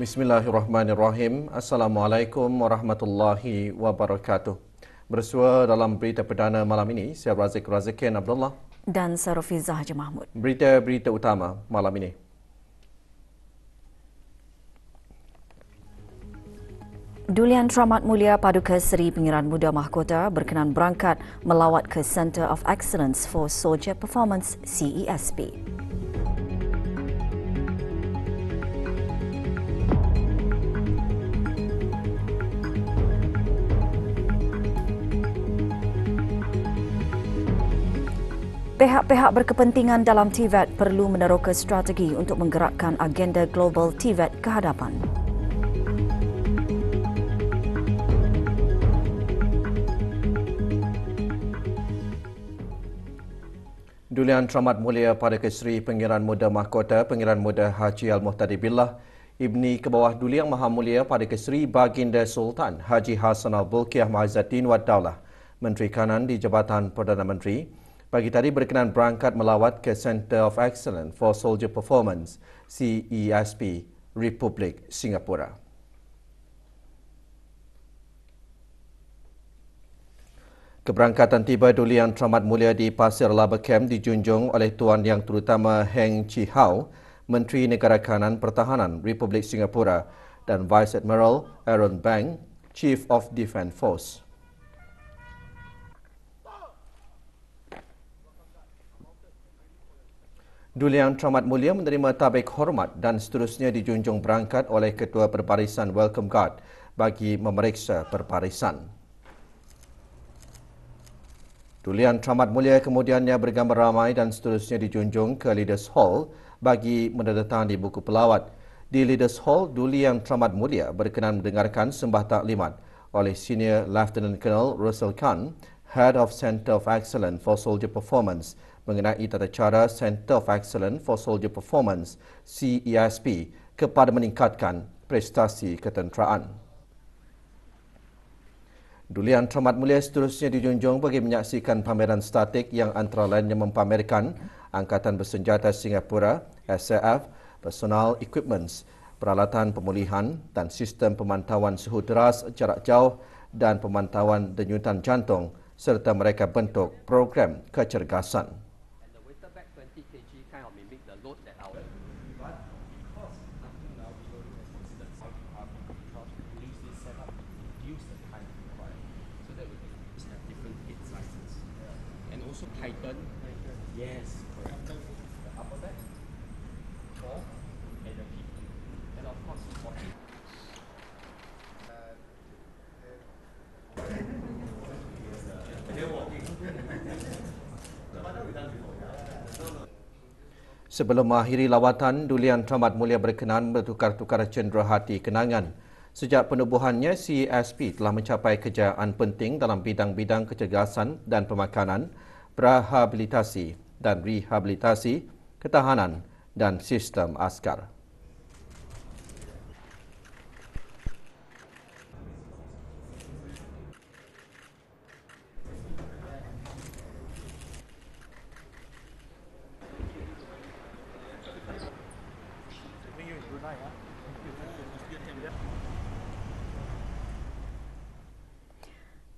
Bismillahirrahmanirrahim. Assalamualaikum warahmatullahi wabarakatuh. Bersua dalam berita perdana malam ini, saya Razik Razikin Abdullah dan Sarofizah Haji Mahmud. Berita-berita utama malam ini. Duli Yang Teramat Mulia Paduka Seri Pengiran Muda Mahkota berkenan berangkat melawat ke Centre of Excellence for Soldier Performance CESP. Pihak-pihak berkepentingan dalam TVET perlu meneroka strategi untuk menggerakkan agenda global TVET ke hadapan. Duli Yang Teramat Mulia Paduka Seri Pengiran Muda Mahkota Pengiran Muda Haji Al-Muhtadi Billah Ibni Kebawah Duli Yang Maha Mulia Paduka Seri Baginda Sultan Haji Hassan Al-Bolkiah Mu'izzuddin Wad Daulah Menteri Kanan di Jabatan Perdana Menteri pagi tadi berkenan berangkat melawat ke Centre of Excellence for Soldier Performance CESP Republik Singapura. Keberangkatan tiba Duli Yang Teramat Mulia di Pasir Laba Camp dijunjung oleh Tuan Yang Terutama Heng Chee How, Menteri Negara Kanan Pertahanan Republik Singapura dan Vice Admiral Aaron Bang, Chief of Defence Force. Duli Yang Teramat Mulia menerima tabik hormat dan seterusnya dijunjung berangkat oleh Ketua Perbarisan Welcome Guard bagi memeriksa perbarisan. Duli Yang Teramat Mulia kemudiannya bergambar ramai dan seterusnya dijunjung ke Leaders Hall bagi menandatangani buku pelawat. Di Leaders Hall, Duli Yang Teramat Mulia berkenan mendengarkan sembah taklimat oleh Senior Lieutenant Colonel Russell Khan, Head of Centre of Excellence for Soldier Performance mengenai tata cara Centre of Excellence for Soldier Performance CESP kepada meningkatkan prestasi ketenteraan. Duli Yang Teramat Mulia seterusnya dijunjung bagi menyaksikan pameran statik yang antara lainnya mempamerkan Angkatan Bersenjata Singapura, SAF, personal equipments, peralatan pemulihan dan sistem pemantauan suhu deras jarak jauh dan pemantauan denyutan jantung serta mereka bentuk program kecergasan. Also Titan. Yes, correct. The upper back, 4, and the hip. And of course, 40. Sebelum mengakhiri lawatan, Duli Yang Teramat Mulia berkenan bertukar-tukar cenderahati kenangan. Sejak penubuhannya, CESP telah mencapai kejayaan penting dalam bidang-bidang kecergasan dan pemakanan, rehabilitasi dan rehabilitasi, ketahanan dan sistem askar.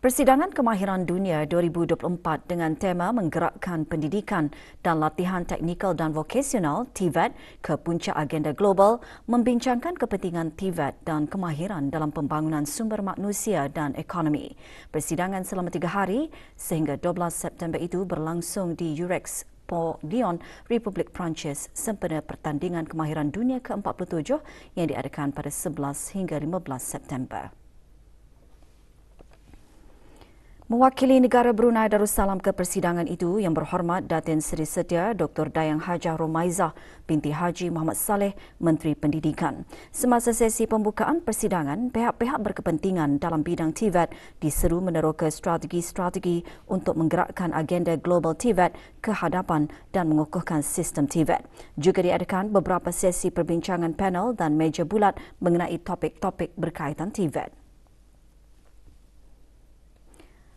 Persidangan Kemahiran Dunia 2024 dengan tema menggerakkan pendidikan dan latihan teknikal dan vokasional TVET ke puncak agenda global membincangkan kepentingan TVET dan kemahiran dalam pembangunan sumber manusia dan ekonomi. Persidangan selama 3 hari sehingga 12 September itu berlangsung di Eurex Port Lyon, Republik Perancis sempena pertandingan Kemahiran Dunia ke-47 yang diadakan pada 11 hingga 15 September. Mewakili negara Brunei Darussalam ke persidangan itu, Yang Berhormat Datin Seri Setia Dr. Dayang Hajah Romaizah binti Haji Muhammad Saleh, Menteri Pendidikan. Semasa sesi pembukaan persidangan, pihak-pihak berkepentingan dalam bidang TVET diseru meneroka strategi-strategi untuk menggerakkan agenda global TVET ke hadapan dan mengukuhkan sistem TVET. Juga diadakan beberapa sesi perbincangan panel dan meja bulat mengenai topik-topik berkaitan TVET.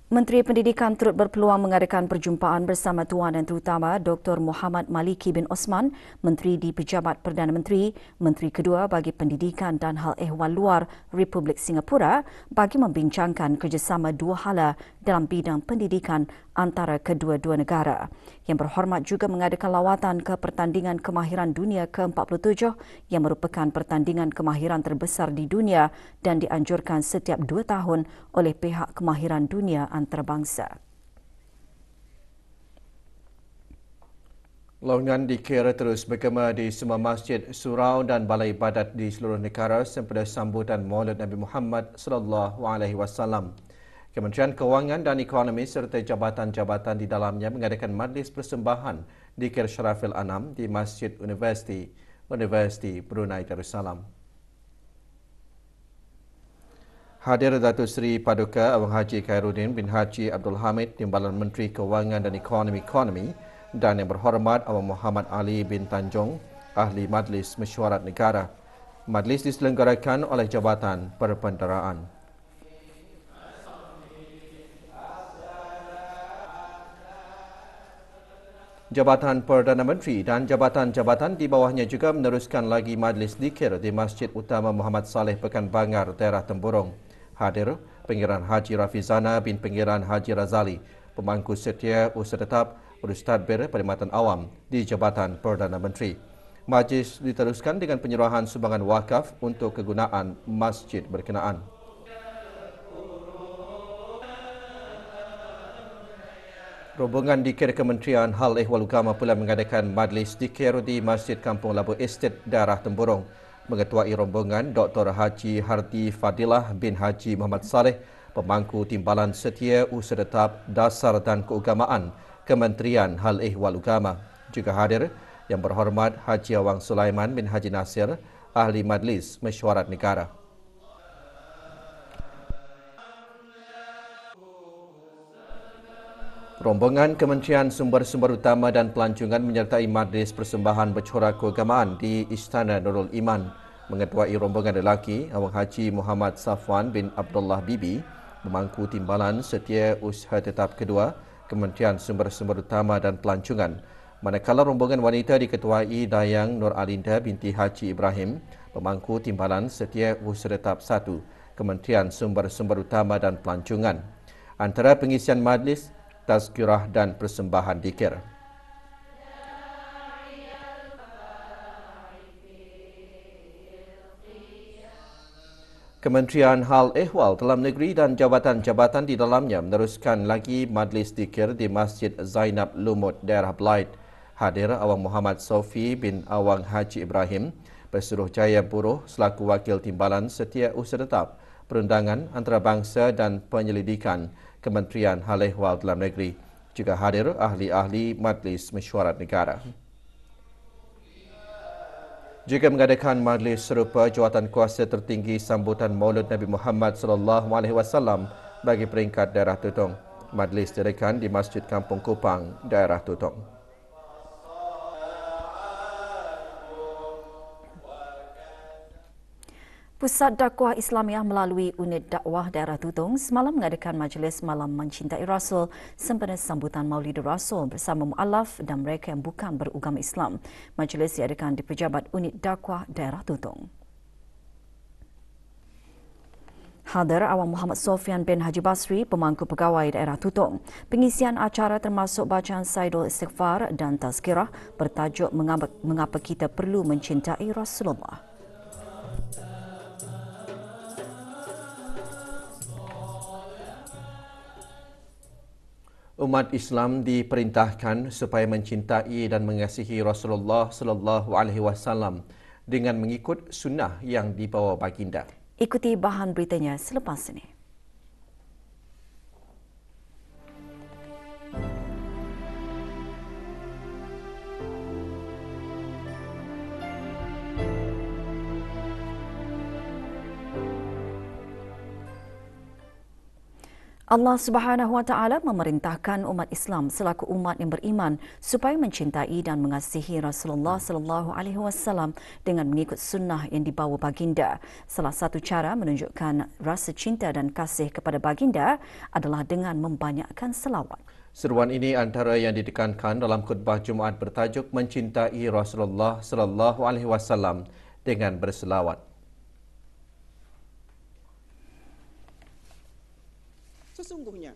Menteri Pendidikan turut berpeluang mengadakan perjumpaan bersama Tuan dan Terutama Dr. Muhammad Maliki bin Osman, Menteri di Pejabat Perdana Menteri, Menteri kedua bagi Pendidikan dan Hal Ehwal Luar Republik Singapura bagi membincangkan kerjasama dua hala dalam bidang pendidikan antara kedua-dua negara. Yang berhormat juga mengadakan lawatan ke pertandingan kemahiran dunia ke-47 yang merupakan pertandingan kemahiran terbesar di dunia dan dianjurkan setiap 2 tahun oleh pihak kemahiran dunia antarabangsa. Longan dikira terus bergema di semua masjid, surau dan balai ibadat di seluruh negara sempena sambutan Maulid Nabi Muhammad SAW. Kementerian Kewangan dan Ekonomi serta jabatan-jabatan di dalamnya mengadakan majlis persembahan dikir Syarafil Anam di Masjid Universiti Brunei Darussalam. Hadir Datuk Seri Paduka Abang Haji Khairuddin bin Haji Abdul Hamid, Timbalan Menteri Kewangan dan Ekonomi, dan Yang Berhormat Abang Muhammad Ali bin Tanjung, Ahli Majlis Mesyuarat Negara. Majlis diselenggarakan oleh Jabatan Perbendaraan. Jabatan Perdana Menteri dan jabatan-jabatan di bawahnya juga meneruskan lagi majlis zikir di Masjid Utama Muhammad Saleh Pekan Bangar, daerah Temburong. Hadir Pengiran Haji Rafizana bin Pengiran Haji Razali, Pemangku Setia Usaha Tetap Urus Tadbir Perkhidmatan Awam di Jabatan Perdana Menteri. Majlis diteruskan dengan penyerahan sumbangan wakaf untuk kegunaan masjid berkenaan. Rombongan dikir Kementerian Hal Ehwal Agama pula mengadakan majlis dikir di Masjid Kampung Labu Estate, daerah Temburong. Mengetuai rombongan Dr. Haji Hardi Fadilah bin Haji Muhammad Saleh, Pemangku Timbalan Setia Usaha Tetap Dasar dan Keagamaan Kementerian Hal Ehwal Agama. Juga hadir Yang Berhormat Haji Awang Sulaiman bin Haji Nasir, Ahli Majlis Mesyuarat Negara. Rombongan Kementerian Sumber-Sumber Utama dan Pelancongan menyertai majlis persembahan bercorak keagamaan di Istana Nurul Iman. Mengetuai rombongan lelaki Awang Haji Muhammad Safwan bin Abdullah Bibi, Pemangku Timbalan Setia Usaha Tetap Kedua Kementerian Sumber-Sumber Utama dan Pelancongan. Manakala rombongan wanita diketuai Dayang Nur Alinda binti Haji Ibrahim, Pemangku Timbalan Setia Usaha Tetap 1 Kementerian Sumber-Sumber Utama dan Pelancongan. Antara pengisian majlis, tazkirah dan persembahan dikir. Kementerian Hal Ehwal Dalam Negeri dan jabatan-jabatan di dalamnya meneruskan lagi majlis dikir di Masjid Zainab Lumut, daerah Belait. Hadir Awang Muhammad Sofi bin Awang Haji Ibrahim, Pesuruhjaya Buruh selaku Wakil Timbalan Setia Usaha Tetap Perundangan Antarabangsa dan Penyelidikan Kementerian Hal Ehwal Dalam Negeri. Juga hadir ahli-ahli Majlis Mesyuarat Negara. Juga mengadakan majlis serupa jawatan kuasa tertinggi sambutan Maulid Nabi Muhammad SAW bagi peringkat daerah Tutong. Majlis diadakan di Masjid Kampung Kupang, daerah Tutong. Pusat Dakwah Islamiah melalui Unit Dakwah Daerah Tutong semalam mengadakan majlis Malam Mencintai Rasul sempena sambutan Maulid Rasul bersama mu'alaf dan mereka yang bukan beragama Islam. Majlis diadakan di Pejabat Unit Dakwah Daerah Tutong. Hadir Awang Muhammad Sofian bin Haji Basri, Pemangku Pegawai Daerah Tutong. Pengisian acara termasuk bacaan Saidul Istighfar dan tazkirah bertajuk Mengapa Kita Perlu Mencintai Rasulullah. Umat Islam diperintahkan supaya mencintai dan mengasihi Rasulullah SAW dengan mengikut sunnah yang dibawa baginda. Ikuti bahan beritanya selepas ini. Allah Subhanahu Wa Taala memerintahkan umat Islam selaku umat yang beriman supaya mencintai dan mengasihi Rasulullah sallallahu alaihi wasallam dengan mengikut sunnah yang dibawa baginda. Salah satu cara menunjukkan rasa cinta dan kasih kepada baginda adalah dengan membanyakkan selawat. Seruan ini antara yang ditekankan dalam khutbah Jumaat bertajuk mencintai Rasulullah sallallahu alaihi wasallam dengan berselawat. Sesungguhnya,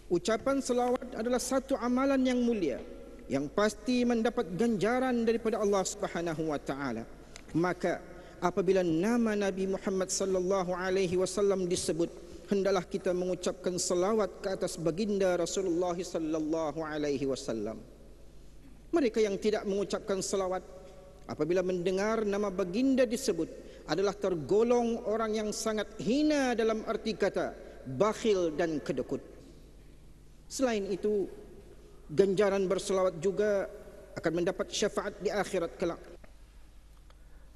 ucapan selawat adalah satu amalan yang mulia yang pasti mendapat ganjaran daripada Allah Subhanahu wa taala. Maka apabila nama Nabi Muhammad sallallahu alaihi wasallam disebut, hendaklah kita mengucapkan selawat ke atas baginda Rasulullah sallallahu alaihi wasallam. Mereka yang tidak mengucapkan selawat apabila mendengar nama baginda disebut adalah tergolong orang yang sangat hina dalam arti kata bakhil dan kedekut. Selain itu, ganjaran berselawat juga akan mendapat syafaat di akhirat kelak.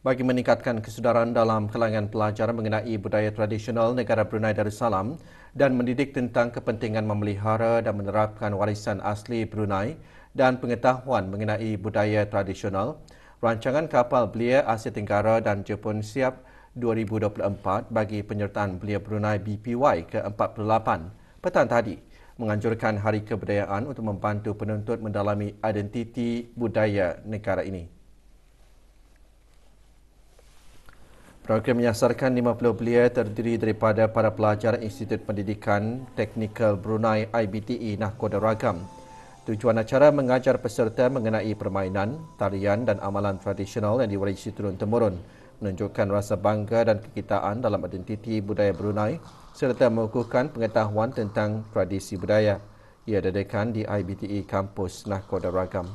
Bagi meningkatkan kesedaran dalam kalangan pelajar mengenai budaya tradisional negara Brunei Darussalam dan mendidik tentang kepentingan memelihara dan menerapkan warisan asli Brunei dan pengetahuan mengenai budaya tradisional, rancangan kapal belia Asia Tenggara dan Jepun Siap 2024 bagi penyertaan belia Brunei BPY ke-48 petang tadi menganjurkan Hari Kebudayaan untuk membantu penuntut mendalami identiti budaya negara ini. Program menyasarkan 50 belia terdiri daripada para pelajar Institut Pendidikan Teknikal Brunei IBTE Nahkoda Ragam. Tujuan acara mengajar peserta mengenai permainan, tarian dan amalan tradisional yang diwarisi turun-temurun, menunjukkan rasa bangga dan kekitaan dalam identiti budaya Brunei serta mengukuhkan pengetahuan tentang tradisi budaya. Ia diadakan di IBTE Kampus Nahkoda Ragam.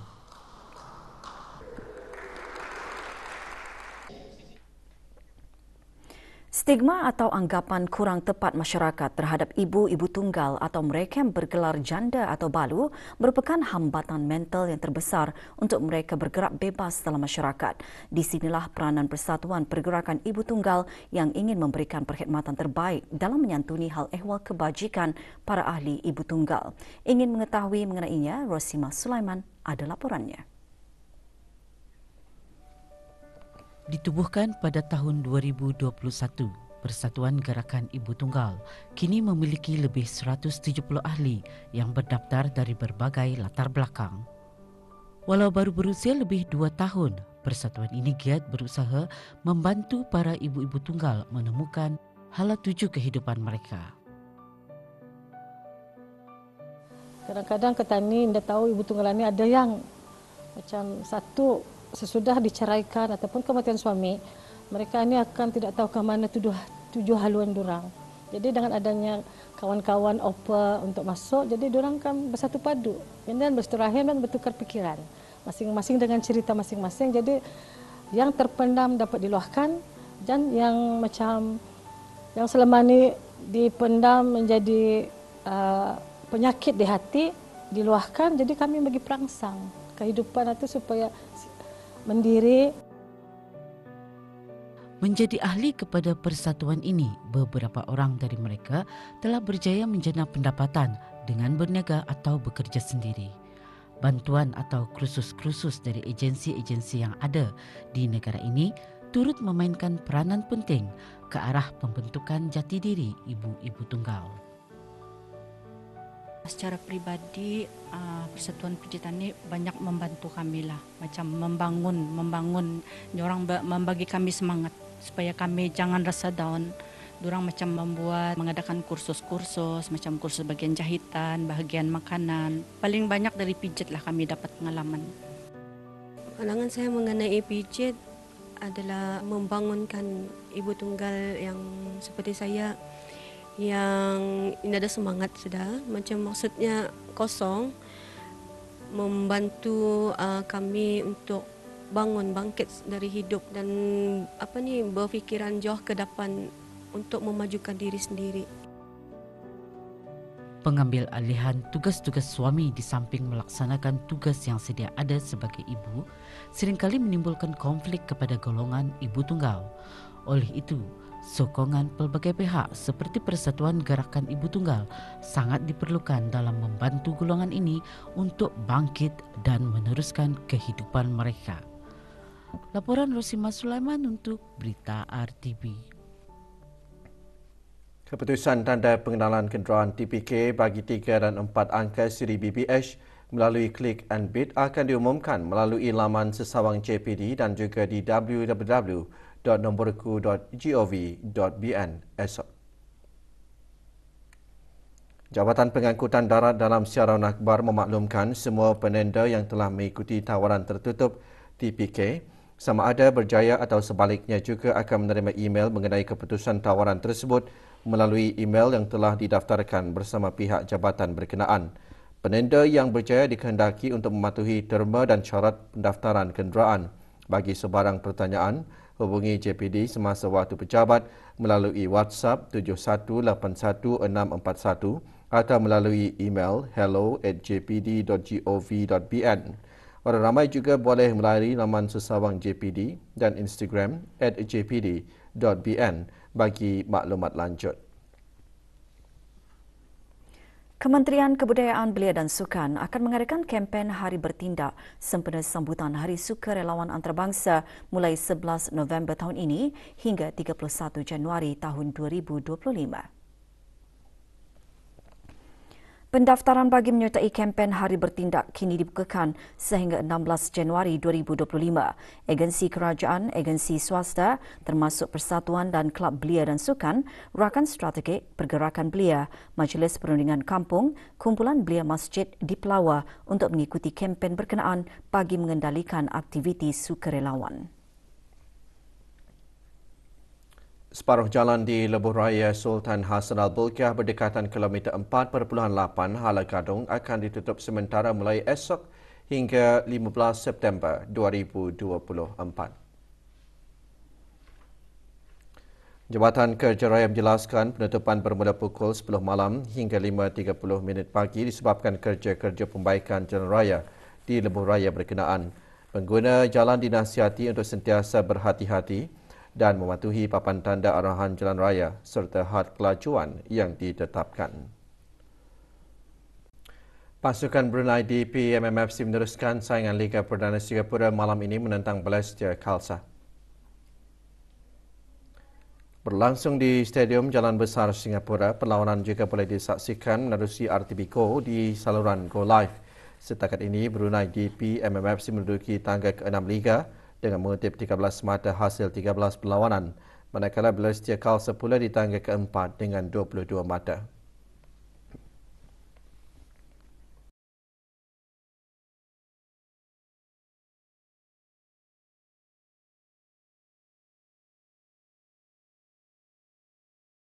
Stigma atau anggapan kurang tepat masyarakat terhadap ibu-ibu tunggal atau mereka yang bergelar janda atau balu merupakan hambatan mental yang terbesar untuk mereka bergerak bebas dalam masyarakat. Di sinilah peranan Persatuan Pergerakan Ibu Tunggal yang ingin memberikan perkhidmatan terbaik dalam menyantuni hal ehwal kebajikan para ahli ibu tunggal. Ingin mengetahui mengenainya, Rosima Sulaiman ada laporannya. Ditubuhkan pada tahun 2021, Persatuan Gerakan Ibu Tunggal kini memiliki lebih 170 ahli yang berdaftar dari berbagai latar belakang. Walau baru berusia lebih 2 tahun, persatuan ini giat berusaha membantu para ibu-ibu tunggal menemukan hala tuju kehidupan mereka. Kadang-kadang petani tidak tahu ibu tunggal ini ada yang macam satu sesudah diceraikan ataupun kematian suami, mereka ini akan tidak tahu ke mana tujuh haluan dorang. Jadi dengan adanya kawan-kawan opa untuk masuk, jadi dorang kan bersatu padu dan bersilaturahim dan bertukar pikiran. Masing-masing dengan cerita masing-masing. Jadi yang terpendam dapat diluahkan dan yang macam yang selama ini dipendam menjadi penyakit di hati diluahkan. Jadi kami bagi perangsang kehidupan itu supaya mandiri. Menjadi ahli kepada persatuan ini, beberapa orang dari mereka telah berjaya menjana pendapatan dengan berniaga atau bekerja sendiri. Bantuan atau kursus-kursus dari agensi-agensi yang ada di negara ini turut memainkan peranan penting ke arah pembentukan jati diri ibu-ibu tunggal. Secara pribadi, Persatuan Pijit Tani banyak membantu kami lah, macam membangun, orang membagi kami semangat supaya kami jangan rasa down. Dorang macam mengadakan kursus-kursus, macam kursus bagian jahitan, bahagian makanan. Paling banyak dari pijit lah kami dapat pengalaman. Pandangan saya mengenai pijit adalah membangunkan ibu tunggal yang seperti saya, yang ini ada semangat sudah, macam maksudnya kosong, membantu kami untuk bangkit dari hidup dan berfikiran jauh ke depan untuk memajukan diri sendiri. Pengambil alihan tugas-tugas suami di samping melaksanakan tugas yang sedia ada sebagai ibu seringkali menimbulkan konflik kepada golongan ibu tunggal. Oleh itu, Sokongan pelbagai pihak seperti Persatuan Gerakan Ibu Tunggal sangat diperlukan dalam membantu golongan ini untuk bangkit dan meneruskan kehidupan mereka. Laporan Rosima Sulaiman untuk Berita RTB. Keputusan tanda pengenalan kenderaan TPK bagi 3 dan 4 angka siri BBH melalui Click and Bid akan diumumkan melalui laman sesawang JPD dan juga di www.nomborku.gov.bn esok. Jabatan Pengangkutan Darat dalam siaran akhbar memaklumkan semua penenda yang telah mengikuti tawaran tertutup TPK sama ada berjaya atau sebaliknya juga akan menerima email mengenai keputusan tawaran tersebut melalui email yang telah didaftarkan bersama pihak jabatan berkenaan. Penenda yang berjaya dikehendaki untuk mematuhi terma dan syarat pendaftaran kenderaan. Bagi sebarang pertanyaan, hubungi JPD semasa waktu pejabat melalui WhatsApp 718161 atau melalui email hello@jpd.gov.bn. Orang ramai juga boleh melalui laman sesawang JPD dan Instagram @jpd.bn bagi maklumat lanjut. Kementerian Kebudayaan Belia dan Sukan akan mengadakan kempen Hari Bertindak sempena sambutan Hari Sukarelawan Antarabangsa mulai 11 November tahun ini hingga 31 Januari tahun 2025. Pendaftaran bagi menyertai kempen Hari Bertindak kini dibukakan sehingga 16 Januari 2025. Agensi kerajaan, agensi swasta termasuk Persatuan dan Kelab Belia dan Sukan, Rakan Strategik Pergerakan Belia, Majlis Perundingan Kampung, Kumpulan Belia Masjid di Pelawa untuk mengikuti kempen berkenaan bagi mengendalikan aktiviti sukarelawan. Separuh jalan di Lebuh Raya Sultan Hassan Al-Bolkiah berdekatan kilometer 4.8 Hala Gadung akan ditutup sementara mulai esok hingga 15 September 2024. Jabatan Kerja Raya menjelaskan penutupan bermula pukul 10 malam hingga 5.30 pagi disebabkan kerja-kerja pembaikan jalan raya di Lebuh Raya berkenaan. Pengguna jalan dinasihati untuk sentiasa berhati-hati dan mematuhi papan tanda arahan jalan raya serta had kelajuan yang ditetapkan. Pasukan Brunei DP MMFC meneruskan saingan Liga Perdana Singapura malam ini menentang Balestier Khalsa. Berlangsung di Stadium Jalan Besar Singapura, perlawanan juga boleh disaksikan menerusi RTB Go di saluran Go Live. Setakat ini, Brunei DP MMFC menduduki tangga ke-6 Liga dengan mengutip 13 mata hasil 13 perlawanan, manakala Balestier Khalsa pula di tangga ke-4 dengan 22 mata.